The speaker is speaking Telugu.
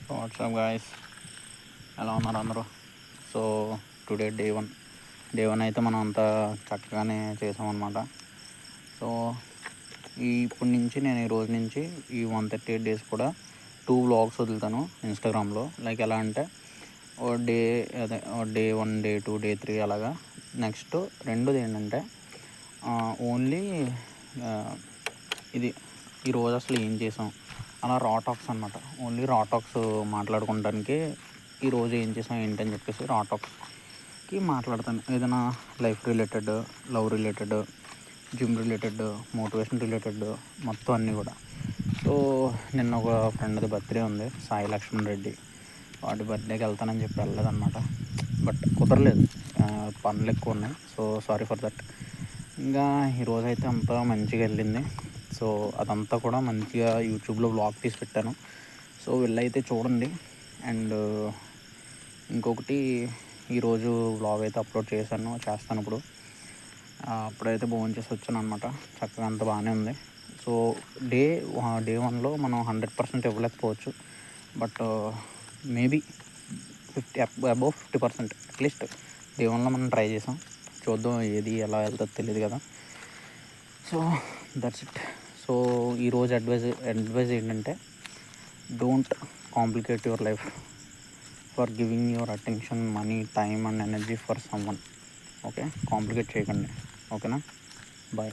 వాట్సాప్ గాయస్, ఎలా ఉన్నారు అందరూ? సో టుడే డే వన్ అయితే మనం అంతా చక్కగానే చేసామన్నమాట. సో ఇప్పటి నుంచి నేను ఈ రోజు నుంచి ఈ 138 డేస్ కూడా 2 వ్లాగ్స్ వదులుతాను ఇన్స్టాగ్రామ్లో. లైక్ ఎలా అంటే ఓ డే అదే డే 1, డే 2, డే 3 అలాగా. నెక్స్ట్ రెండోది ఏంటంటే ఓన్లీ ఇది ఈరోజు అసలు ఏం చేసాం అలా రా టాక్స్ అనమాట. ఓన్లీ రా టాక్స్ మాట్లాడుకోవడానికి ఈరోజు ఏం చేసాం ఏంటని చెప్పేసి రా టాక్స్కి మాట్లాడతాను. ఏదైనా life related, love related, gym related, motivation related, మొత్తం అన్నీ కూడా. సో నిన్న ఒక ఫ్రెండ్ది బర్త్డే ఉంది, సాయి లక్ష్మణ్ రెడ్డి. వాడి బర్త్డేకి వెళ్తానని చెప్పి వెళ్ళలేదన్నమాట. బట్ కుదరలేదు, పనులు ఎక్కువ ఉన్నాయి. So sorry for that. ఇంకా ఈరోజు అయితే అంతా మంచిగా వెళ్ళింది. సో అదంతా కూడా మంచిగా యూట్యూబ్లో వ్లాగ్ తీసి పెట్టాను. సో వెళ్ళైతే చూడండి. అండ్ ఇంకొకటి, ఈరోజు వ్లాగ్ అయితే అప్లోడ్ చేస్తాను ఇప్పుడు. అప్పుడైతే భోంచేసి వచ్చాను అనమాట. చక్కగా అంత బాగానే ఉంది. సో డే 1లో మనం 100% ఇవ్వలేకపోవచ్చు. బట్ మేబీ 50% అట్లీస్ట్ డే 1లో మనం ట్రై చేసాం. చూద్దాం ఏది ఎలా వెళ్తుందో తెలియదు కదా. So that's it. సో ఈరోజు అడ్వైజ్ ఏంటంటే, don't complicate your life for giving your attention, money, time and energy for someone. Okay, complicate చేయకండి. ఓకేనా? బాయ్.